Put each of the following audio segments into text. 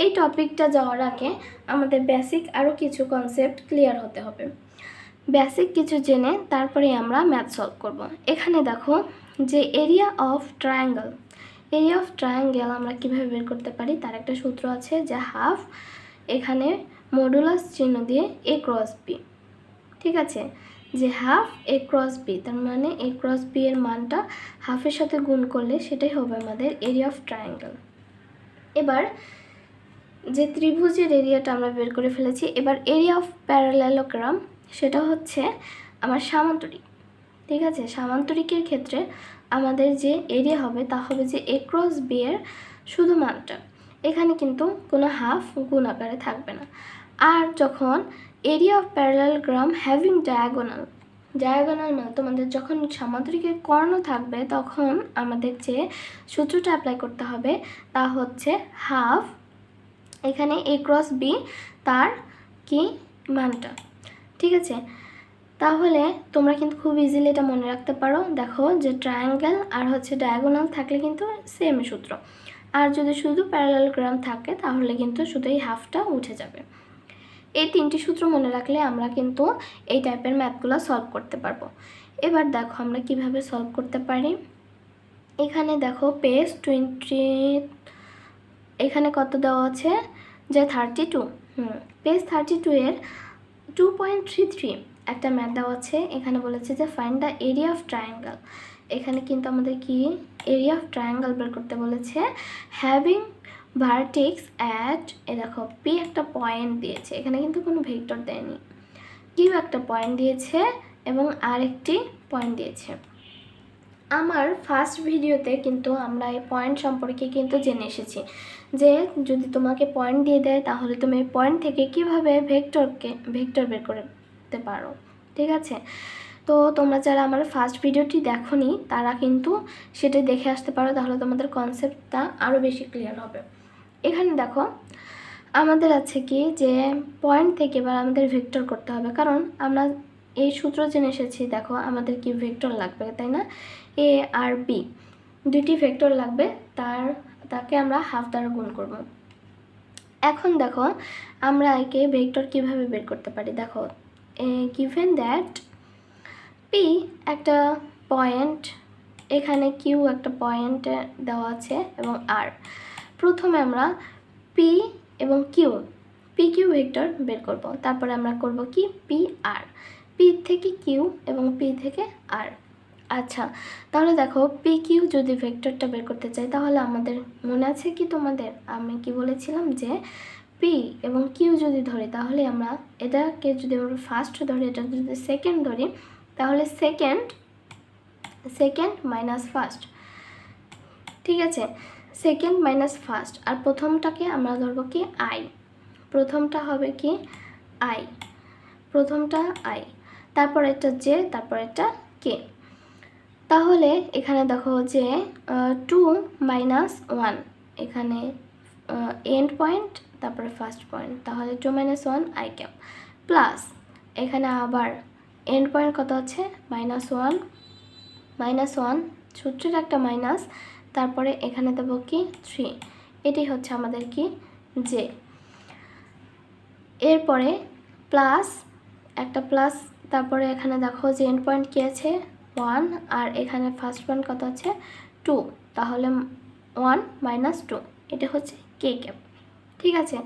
এই টপিকটা যাওয়ার আগে আমাদের বেসিক আরও কিছু কনসেপ্ট ক্লিয়ার হতে হবে। বেসিক কিছু জেনে তারপরে আমরা ম্যাথ সলভ করব। এখানে দেখো যে এরিয়া অফ ট্রায়াঙ্গেল আমরা কিভাবে বের করতে পারি তার একটা সূত্র আছে, যে হাফ এখানে মডুলাস চিহ্ন দিয়ে এ ক্রস বি। ঠিক আছে, যে হাফ এ ক্রস বি, তার মানে এ ক্রস বি এর মানটা হাফের সাথে গুণ করলে সেটাই হবে আমাদের এরিয়া অফ ট্রায়াঙ্গেল। এবার যে ত্রিভুজের এরিয়াটা আমরা বের করে ফেলেছি, এবার এরিয়া অফ প্যারালেলোগ্রাম সেটা হচ্ছে আমার সামান্তরিক। ঠিক আছে, সামান্তরিকের ক্ষেত্রে আমাদের যে এরিয়া হবে তা হবে যে এ ক্রস বি এর শুধু মানটা, এখানে কিন্তু কোনো হাফ গুণ আকারে থাকবে না। আর যখন area of parallelogram having diagonal মানে তোমাদের যখন সামান্তরিকের কর্ণ থাকবে তখন আমাদের যে সূত্রটা অ্যাপ্লাই করতে হবে তা হচ্ছে হাফ এখানে এ ক্রস বি তার কি মানটা। ঠিক আছে, তাহলে তোমরা কিন্তু খুব ইজিলি এটা মনে রাখতে পারো। দেখো যে ট্রায়াঙ্গেল আর হচ্ছে ডায়াগোনাল থাকলে কিন্তু সেম সূত্র, আর যদি শুধু প্যারালেলোগ্রাম থাকে তাহলে কিন্তু শুধু এই হাফটা উঠে যাবে। এই তিনটি সূত্র মনে রাখলে আমরা কিন্তু এই টাইপের ম্যাথগুলো সলভ করতে পারবো। এবার দেখো আমরা কিভাবে সলভ করতে পারি। এখানে দেখো পেজ 20 এখানে কত দেওয়া আছে যে 32, পেজ 32 এর 2.33 একটা ম্যাথ দেওয়া আছে। এখানে বলেছে যে find the area of triangle. এখানে কিন্তু আমাদের কি এরিয়া অফ ট্রায়াঙ্গেল বের করতে বলেছে হ্যাভিং ভার্টেক্স অ্যাট, এ দেখো পি একটা পয়েন্ট দিয়েছে, এখানে কিন্তু কোনো ভেক্টর দেয়নি, কিউ একটা পয়েন্ট দিয়েছে এবং আরেকটি পয়েন্ট দিয়েছে। আমার ফার্স্ট ভিডিওতে কিন্তু আমরা এই পয়েন্ট সম্পর্কে কিন্তু জেনে এসেছি যে যদি তোমাকে পয়েন্ট দিয়ে দেয় তাহলে তুমি এই পয়েন্ট থেকে কিভাবে ভেক্টর বের করতে পারো। ঠিক আছে, তো তোমরা যারা আমার ফার্স্ট ভিডিওটি দেখোনি তারা কিন্তু সেটা দেখে আসতে পারো, তাহলে তোমাদের কনসেপ্টটা আরও বেশি ক্লিয়ার হবে। এখানে দেখো আমাদের আছে কি যে পয়েন্ট থেকে এবার আমাদের ভেক্টর করতে হবে, কারণ আমরা এই সূত্র জেনে এসেছি। দেখো আমাদের কি ভেক্টর লাগবে, তাই না? এ আর বি দুইটি ভেক্টর লাগবে, তাকে আমরা হাফ দ্বারা গুণ করব। এখন দেখো আমরা একে ভেক্টর কিভাবে বের করতে পারি। দেখো গিভেন দ্যাট পি একটা পয়েন্ট, এখানে কিউ একটা পয়েন্ট দেওয়া আছে এবং আর, প্রথমে আমরা পি এবং কিউ ভেক্টর বের করব। তারপরে আমরা করব কি পি আর, পি থেকে কিউ এবং পি থেকে আর। আচ্ছা, তাহলে দেখো পি কিউ যদি ভেক্টরটা বের করতে চাই তাহলে আমাদের মনে আছে কি তোমাদের, আমি কি বলেছিলাম যে পি এবং কিউ যদি ধরি তাহলে আমরা এটাকে যদি আমরা ফার্স্ট ধরি, এটা যদি সেকেন্ড ধরি তাহলে সেকেন্ড মাইনাস ফার্স্ট। ঠিক আছে, সেকেন্ড মাইনাস ফার্স্ট, আর প্রথমটাকে আমরা ধরবো কি আই, প্রথমটা হবে কি আই, তারপর এটা জে, তারপর এটা কে। তাহলে এখানে দেখো যে 2 মাইনাস 1, এখানে এন্ড পয়েন্ট তারপরে ফার্স্ট পয়েন্ট, তাহলে 2 মাইনাস 1 আই ক্যাপ, প্লাস এখানে আবার এন্ড পয়েন্ট কত আছে -1, সূত্রের একটা মাইনাস, তারপরে এখানে দেবো কি 3, এটি হচ্ছে আমাদের কি জে। এরপরে প্লাস একটা প্লাস, তারপরে এখানে দেখো যে এন্ড পয়েন্ট কি আছে 1, আর এখানে ফার্স্ট পয়েন্ট কত আছে 2, তাহলে 1 মাইনাস 2, এটা হচ্ছে কে ক্যাপ। ঠিক আছে,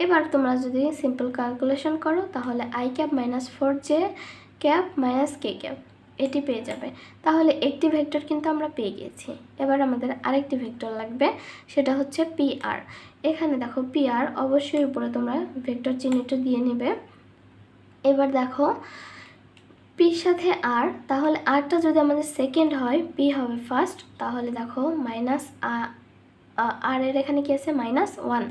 এবার তোমরা যদি সিম্পল ক্যালকুলেশন করো তাহলে I cap minus 4 J cap minus K cap এটি পেয়ে যাবে। তাহলে একটি ভেক্টর কিন্তু আমরা পেয়ে গিয়েছি। এবার আমাদের আরেকটি ভেক্টর লাগবে, সেটা হচ্ছে পি আর। এখানে দেখো পি আর অবশ্যই উপরে তোমরা ভেক্টর চিহ্নটা দিয়ে নেবে। এবার দেখো পির সাথে আর, তাহলে আরটা যদি আমাদের সেকেন্ড হয় পি হবে ফার্স্ট, তাহলে দেখো মাইনাস আর এর এখানে কি আছে -1,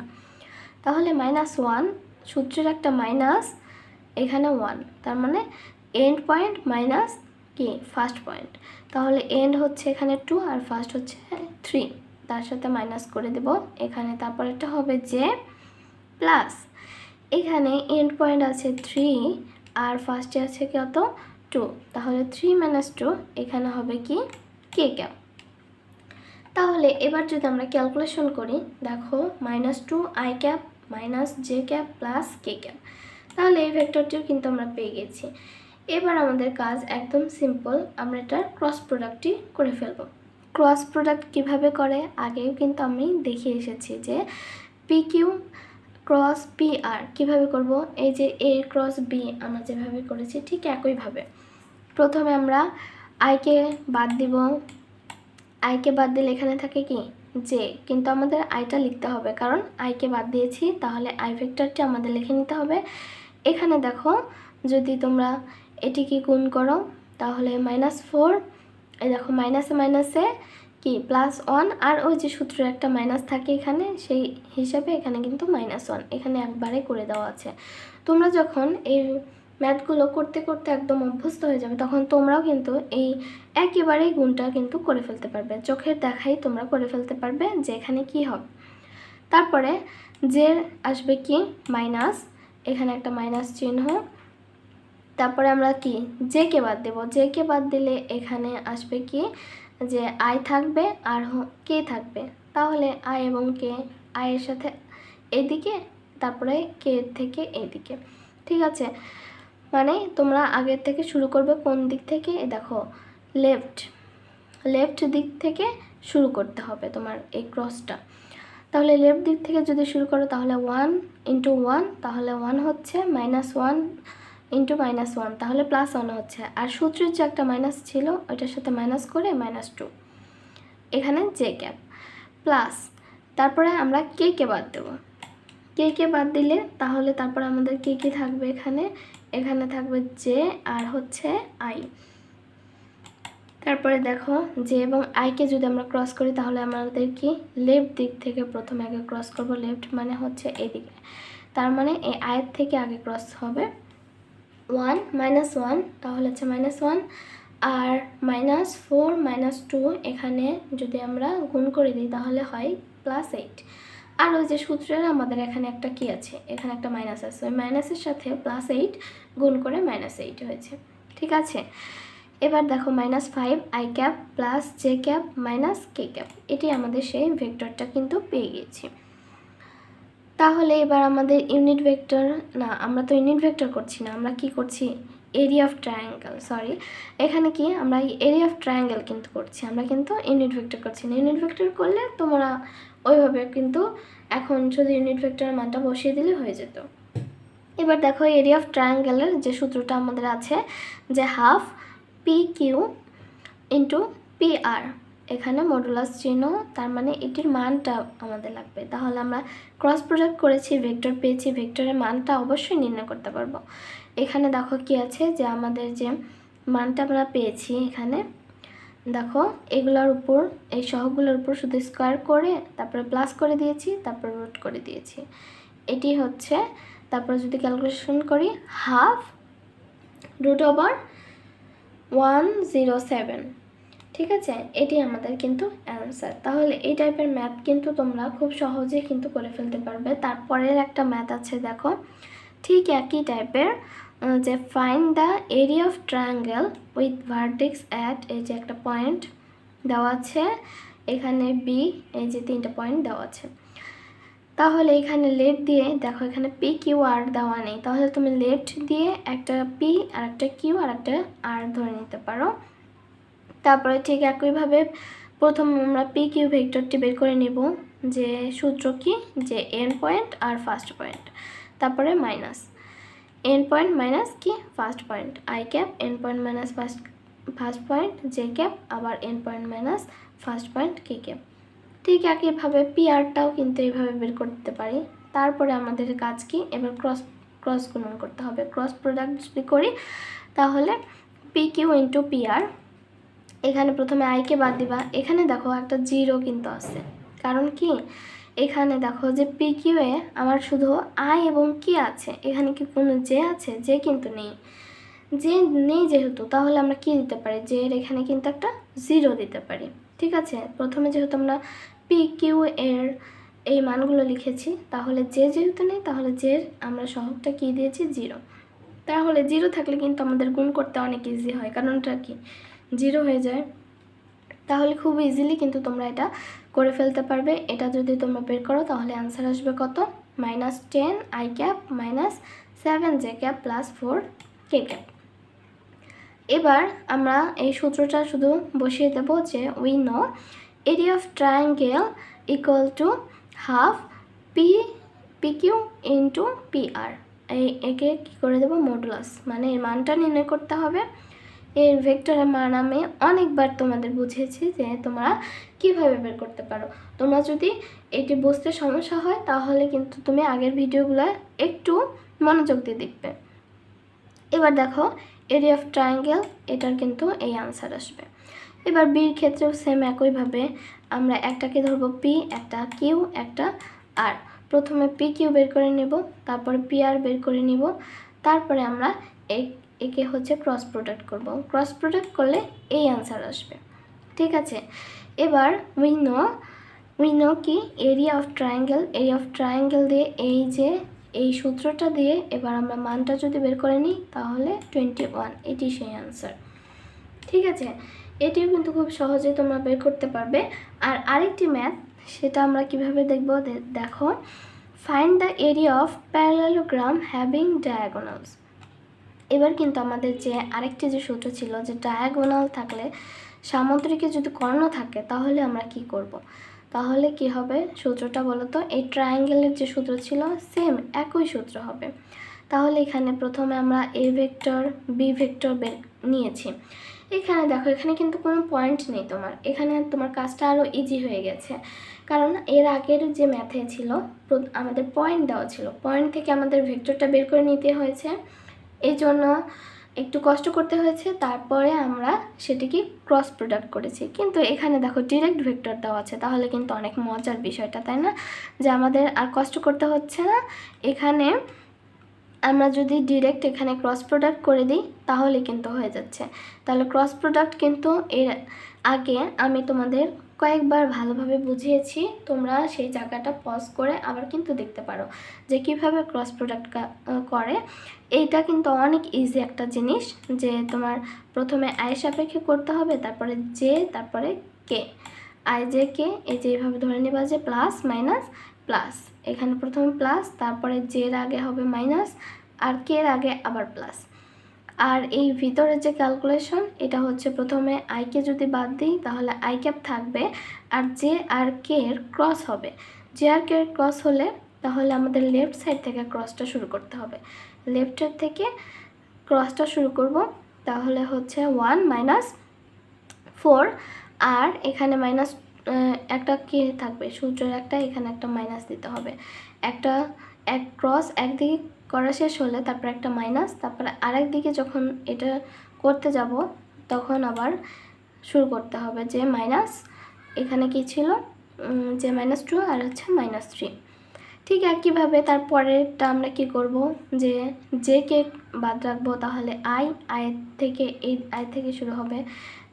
তাহলে -1 সূত্রের একটা মাইনাস, এখানে 1, তার মানে এন্ড পয়েন্ট মাইনাস কি ফার্স্ট পয়েন্ট, তাহলে এন্ড হচ্ছে এখানে 2 আর ফার্স্ট হচ্ছে 3, তার সাথে মাইনাস করে দেব এখানে, তারপর এটা হবে যে প্লাস এখানে এন্ড পয়েন্ট আছে 3 আর ফার্স্টে আছে কত 2, তাহলে 3 - 2 এখানে হবে কি কে ক্যাপ। তাহলে এবার যদি আমরা ক্যালকুলেশন করি, দেখো -2 i cap minus J cap plus K cap, তাহলে এই ভেক্টরটিও কিন্তু আমরা পেয়ে গেছি। এবার আমাদের কাজ একদম সিম্পল, আমরা এটার ক্রস প্রোডাক্টটি করে ফেলব। ক্রস প্রোডাক্ট কিভাবে করে আগেও কিন্তু আমি দেখিয়ে এসেছি, যে P Q cross P R কীভাবে করব, এই যে এ ক্রস বি আমরা যেভাবে করেছি ঠিক একইভাবে। প্রথমে আমরা আইকে বাদ দিব, আইকে বাদ দিলে এখানে থাকে কি জে, কিন্তু আমাদের আইটা লিখতে হবে কারণ আইকে বাদ দিয়েছি, তাহলে আই ভেক্টরটি আমাদের লিখে নিতে হবে। এখানে দেখো যদি তোমরা এটিকে গুণ করো তাহলে -4, এই দেখো মাইনাসে মাইনাসে কি +1, আর ওই যে সূত্রের একটা মাইনাস থাকে এখানে, সেই হিসাবে এখানে কিন্তু -1 এখানে একবারে করে দেওয়া আছে। তোমরা যখন এই ম্যাথগুলো করতে করতে একদম অভ্যস্ত হয়ে যাবে, তখন তোমরাও কিন্তু এই একেবারেই গুণটা কিন্তু করে ফেলতে পারবে, চোখের দেখাই তোমরা করে ফেলতে পারবে যে এখানে কি হবে। তারপরে যে আসবে কি মাইনাস, এখানে একটা মাইনাস চিহ্ন, তারপরে আমরা কি জে কে বাদ দেব, জে কে বাদ দিলে এখানে আসবে কি যে আই থাকবে আর কে থাকবে, তাহলে আই এবং কে, আয়ের সাথে এদিকে, তারপরে কে থেকে এইদিকে, ঠিক আছে। মানে তোমরা আগের থেকে শুরু করবে কোন দিক থেকে, দেখো লেফট দিক থেকে শুরু করতে হবে তোমার এই ক্রসটা। তাহলে লেফট দিক থেকে যদি শুরু করো তাহলে 1 × 1, তাহলে 1 হচ্ছে, -1 × -1 তাহলে +1 হচ্ছে, আর সূত্রের যে একটা মাইনাস ছিল ওইটার সাথে মাইনাস করে -2, এখানে জে ক্যাপ প্লাস, তারপরে আমরা কে কে বাদ দেব, কে কে বাদ দিলে তাহলে তারপর আমাদের কে কে থাকবে, এখানে থাকবে জে আর হচ্ছে আই। তারপরে দেখো জে এবং আইকে যদি আমরা ক্রস করি তাহলে আমাদের কি লেফট দিক থেকে প্রথমে আগে ক্রস করব, লেফট মানে হচ্ছে এদিকে, তার মানে এই আয়ের থেকে আগে ক্রস হবে 1 -1, তাহলে হচ্ছে -1, আর -4 -2 এখানে যদি আমরা গুণ করে দিই তাহলে হয় +8, আর ওই যে সূত্রের আমাদের এখানে একটা কি আছে, এখানে একটা মাইনাস আছে, ওই মাইনাসের সাথে +8 গুণ করে -8 হয়েছে, ঠিক আছে। এবার দেখো -5 i cap plus J cap minus K cap, এটি আমাদের সেই ভেক্টরটা কিন্তু পেয়ে গেছি। তাহলে এবার আমাদের ইউনিট ভেক্টর, না আমরা তো ইউনিট ভেক্টর করছি না, আমরা কি করছি এরিয়া অফ ট্রায়াঙ্গেল, সরি এখানে কি আমরা এরিয়া অফ ট্রায়াঙ্গেল কিন্তু করছি, আমরা কিন্তু ইউনিট ভেক্টর করছি না। ইউনিট ভেক্টর করলে তোমরা ওইভাবে কিন্তু এখন শুধু ইউনিট ভেক্টরের মানটা বসিয়ে দিলে হয়ে যেত। এবার দেখো এরিয়া অফ ট্রায়াঙ্গেলের যে সূত্রটা আমাদের আছে, যে half P Q into P R, এখানে মডুলাস চিহ্ন, তার মানে এটির মানটা আমাদের লাগবে। তাহলে আমরা ক্রস প্রোডাক্ট করেছি, ভেক্টর পেয়েছি, ভেক্টরের মানটা অবশ্যই নির্ণয় করতে পারবো। এখানে দেখো কি আছে, যে আমাদের যে মানটা আমরা পেয়েছি, এখানে দেখো এগুলোর উপর, এই সহগুলোর উপর শুধু স্কোয়ার করে তারপরে প্লাস করে দিয়েছি, তারপর রুট করে দিয়েছি, এটি হচ্ছে। তারপর যদি ক্যালকুলেশন করি ½ √107, ঠিক আছে, এটি আমাদের কিন্তু অ্যান্সার। তাহলে এই টাইপের ম্যাথ কিন্তু তোমরা খুব সহজে কিন্তু করে ফেলতে পারবে। তারপরের একটা ম্যাথ আছে দেখো ঠিক একই টাইপের, যে find the area of triangle with vertex at, এই যে একটা পয়েন্ট দেওয়া আছে, এখানে বি, এই যে 3টা পয়েন্ট দেওয়া আছে। তাহলে এখানে লেট দিয়ে দেখো এখানে পি কিউ আর দেওয়া নেই, তাহলে তুমি লেট দিয়ে একটা পি আর একটা কিউ আর একটা আর ধরে নিতে পারো। তারপরে ঠিক একইভাবে প্রথম আমরা পি কিউ ভেক্টরটি বের করে নেব, যে সূত্র কি, যে এন পয়েন্ট আর ফার্স্ট পয়েন্ট, তারপরে মাইনাস এন পয়েন্ট মাইনাস কি first point, I cap N point minus first point J cap, আবার N point minus first point K cap. ঠিক একইভাবে পি আরটাও কিন্তু এইভাবে বের করতে পারি। তারপরে আমাদের কাজ কি, এবার ক্রস গুণন করতে হবে। ক্রস প্রোডাক্ট যদি করি তাহলে P Q into P R, এখানে প্রথমে আইকে বাদ দিবা, এখানে দেখো একটা 0 কিন্তু আছে, কারণ কি এখানে দেখো যে পি কিউ এ আমার শুধু আই এবং কি আছে, এখানে কি কোনো জে আছে, জে কিন্তু নেই, জে নেই যেহেতু, তাহলে আমরা কি দিতে পারি, জে এর এখানে কিন্তু একটা 0 দিতে পারি, ঠিক আছে। প্রথমে যেহেতু আমরা পি কিউ এর এই মানগুলো লিখেছি, তাহলে জে যেহেতু নেই, তাহলে জের আমরা সহগটা কি দিয়েছি 0, তাহলে 0 থাকলে কিন্তু আমাদের গুণ করতে অনেক ইজি হয়, কারণটা কি 0 হয়ে যায়, তাহলে খুব ইজিলি কিন্তু তোমরা এটা করে ফেলতে পারবে। এটা যদি তোমরা বের করো তাহলে অ্যান্সার আসবে কত, -10 i cap minus 7 j cap plus 4 k cap. এবার আমরা এই সূত্রটা শুধু বসিয়ে দেব যে we know area of triangle equal to half PQ into PR। একে কী করে দেবো, মডুলাস, মানে এর মানটা নির্ণয় করতে হবে। এর ভেক্টরের মান আমি অনেকবার তোমাদের বুঝিয়েছি যে তোমরা কিভাবে বের করতে পারো। তোমরা যদি এটি বুঝতে সমস্যা হয় তাহলে কিন্তু তুমি আগের ভিডিওগুলো একটু মনোযোগ দিয়ে দেখবে। এবার দেখো এরিয়া অফ ট্রায়াঙ্গেল, এটার কিন্তু এই আনসার আসবে। এবার বির ক্ষেত্রেও সেম একইভাবে আমরা একটাকে ধরবো পি, একটা কিউ, একটা আর। প্রথমে পি কিউ বের করে নেব, তারপরে পি আর বের করে নিব, তারপরে আমরা একে হচ্ছে ক্রস প্রোডাক্ট করব। ক্রস প্রোডাক্ট করলে এই আনসার আসবে, ঠিক আছে। এবার উই নো কি এরিয়া অফ ট্রায়াঙ্গেল দিয়ে এই সূত্রটা দিয়ে এবার আমরা মানটা যদি বের করে নিই তাহলে 21, এটি সেই আনসার, ঠিক আছে। এটিও কিন্তু খুব সহজে তোমরা বের করতে পারবে। আর আরেকটি ম্যাথ, সেটা আমরা কিভাবে দেখব, দেখো find the area of parallelogram having diagonals. এবার কিন্তু আমাদের যে আরেকটি যে সূত্র ছিল যে ডায়াগোনাল থাকলে সামুদ্রিকে যদি কর্ণ থাকে তাহলে আমরা কি করব। তাহলে কি হবে সূত্রটা বলো তো, এই ট্রায়াঙ্গেলের যে সূত্র ছিল সেম একই সূত্র হবে। তাহলে এখানে প্রথমে আমরা এ ভেক্টর বি ভেক্টর নিয়েছি। এখানে দেখো এখানে কিন্তু কোনো পয়েন্ট নেই তোমার, এখানে তোমার কাজটা আরও ইজি হয়ে গেছে, কারণ এর আগের যে ম্যাথে ছিল আমাদের পয়েন্ট দেওয়া ছিল, পয়েন্ট থেকে আমাদের ভেক্টরটা বের করে নিতে হয়েছে, এই জন্য একটু কষ্ট করতে হয়েছে। তারপরে আমরা সেটিকে ক্রস প্রোডাক্ট করেছি, কিন্তু এখানে দেখো ডিরেক্ট ভেক্টর দেওয়া আছে, তাহলে কিন্তু অনেক মজার বিষয়টা, তাই না, যে আমাদের আর কষ্ট করতে হচ্ছে না। এখানে আমরা যদি ডিরেক্ট এখানে ক্রস প্রোডাক্ট করে দিই তাহলে কিন্তু হয়ে যাচ্ছে। তাহলে ক্রস প্রোডাক্ট কিন্তু এর আগে আমি তোমাদের কয়েকবার ভালোভাবে বুঝিয়েছি, তোমরা সেই জায়গাটা পজ করে আবার কিন্তু দেখতে পারো যে কিভাবে ক্রস প্রোডাক্ট করে। এইটা কিন্তু অনেক ইজি একটা জিনিস, যে তোমার প্রথমে আই সাপেক্ষে করতে হবে, তারপরে জে, তারপরে কে, আই জে কে, এই যে এইভাবে ধরে নেবা যে প্লাস মাইনাস প্লাস, এখানে প্রথমে প্লাস, তারপরে জের আগে হবে মাইনাস, আর কের আগে আবার প্লাস। আর এই ভিতরে যে ক্যালকুলেশন, এটা হচ্ছে প্রথমে আইকে যদি বাদ দিই তাহলে আই ক্যাপ থাকবে, আর জে আর কে এর ক্রস হবে। জে আর কে এর ক্রস হলে তাহলে আমাদের লেফট সাইড থেকে ক্রসটা শুরু করতে হবে, লেফটের থেকে ক্রসটা শুরু করব। তাহলে হচ্ছে 1 - 4, আর এখানে মাইনাস একটা কে থাকবে, সূত্রের একটা, এখানে একটা মাইনাস দিতে হবে। এক ক্রস একদিকে করা শেষ হলে তারপর একটা মাইনাস, তারপরে আরেক দিকে যখন এটা করতে যাব তখন আবার শুরু করতে হবে যে মাইনাস, এখানে কি ছিল যে -2 আর হচ্ছে -3। ঠিক একইভাবে তারপরেরটা আমরা কি করব, যে জে কে বাদ রাখবো, তাহলে আই থেকে শুরু হবে,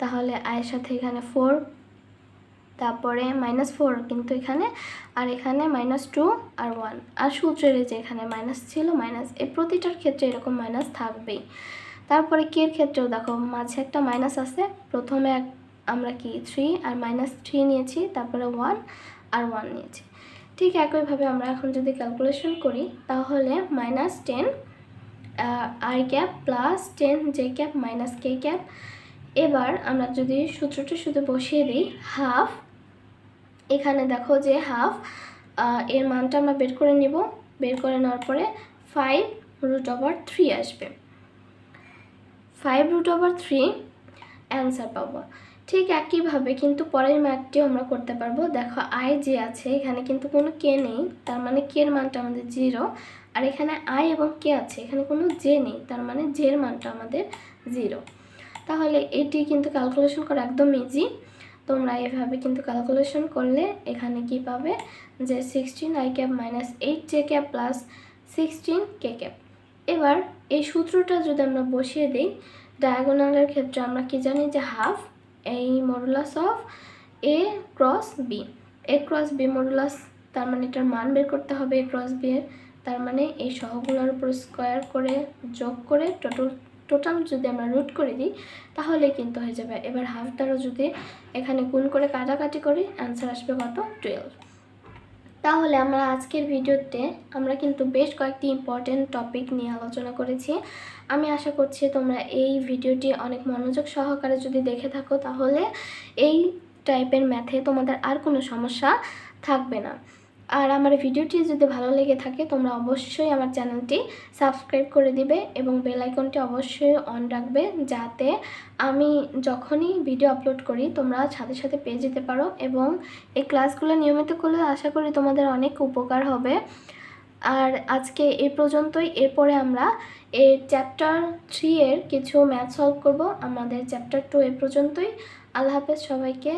তাহলে আয়ের সাথে এখানে 4, তারপরে -4 কিন্তু এখানে, আর এখানে -2 আর 1, আর সূত্রের যে এখানে মাইনাস ছিল মাইনাস, এই প্রতিটার ক্ষেত্রে এরকম মাইনাস থাকবেই। তারপরে কের ক্ষেত্রেও দেখো মাঝে একটা মাইনাস আছে, প্রথমে আমরা কি 3 আর -3 নিয়েছি, তারপরে 1 আর 1 নিয়েছি। ঠিক একইভাবে আমরা এখন যদি ক্যালকুলেশন করি তাহলে -10 I cap plus 10 J cap minus K cap. এবার আমরা যদি সূত্রটা শুধু বসিয়ে দিই, হাফ, এখানে দেখো যে হাফ এর মানটা আমরা বের করে নিব, বের করে নেওয়ার পরে 5√3 আসবে, 5√3 অ্যান্সার পাবো। ঠিক একইভাবে কিন্তু পরের ম্যাথটিও আমরা করতে পারবো। দেখো আই যে আছে এখানে কিন্তু কোনো কে নেই, তার মানে কে এর মানটা আমাদের 0, আর এখানে আই এবং কে আছে, এখানে কোনো জে নেই, তার মানে জে এর মানটা আমাদের 0। তাহলে এটি কিন্তু ক্যালকুলেশন করা একদম ইজি। তোমরা এভাবে কিন্তু ক্যালকুলেশন করলে এখানে কি পাবে, যে 16 I cap minus 8 J cap plus 16 K cap. এবার এই সূত্রটা যদি আমরা বসিয়ে দিই, ডায়াগোনালের ক্ষেত্রে আমরা কি জানি যে হাফ এই modulus of a cross b, a cross b modulus, তার মানে এটার মান বের করতে হবে, এ ক্রস বি এর, তার মানে এই সহগুলোর উপর স্কোয়ার করে যোগ করে টোটাল যদি আমরা রুট করে দিই তাহলে কিন্তু হয়ে যাবে। এবার হাফ দ্বারা যদি এখানে গুণ করে কাটাকাটি করি অ্যান্সার আসবে কত 12। তাহলে আমরা আজকের ভিডিওতে আমরা কিন্তু বেশ কয়েকটি ইম্পর্টেন্ট টপিক নিয়ে আলোচনা করেছি। আমি আশা করছি তোমরা এই ভিডিওটি অনেক মনোযোগ সহকারে যদি দেখে থাকো তাহলে এই টাইপের ম্যাথে তোমাদের আর কোনো সমস্যা থাকবে না। আর আমার ভিডিওটি যদি ভালো লেগে থাকে তোমরা অবশ্যই আমার চ্যানেলটি সাবস্ক্রাইব করে দিবে এবং বেল আইকনটি অবশ্যই অন রাখবে, যাতে আমি যখনই ভিডিও আপলোড করি তোমরা সাথে সাথে পেয়ে যেতে পারো। এবং এই ক্লাসগুলো নিয়মিত করলে আশা করি তোমাদের অনেক উপকার হবে। আর আজকে এই পর্যন্তই। এরপরে আমরা এই চ্যাপ্টার 3 এর কিছু ম্যাথ সলভ করব। আমাদের চ্যাপ্টার 2 এ পর্যন্তই। আল্লাহ হাফেজ সবাইকে।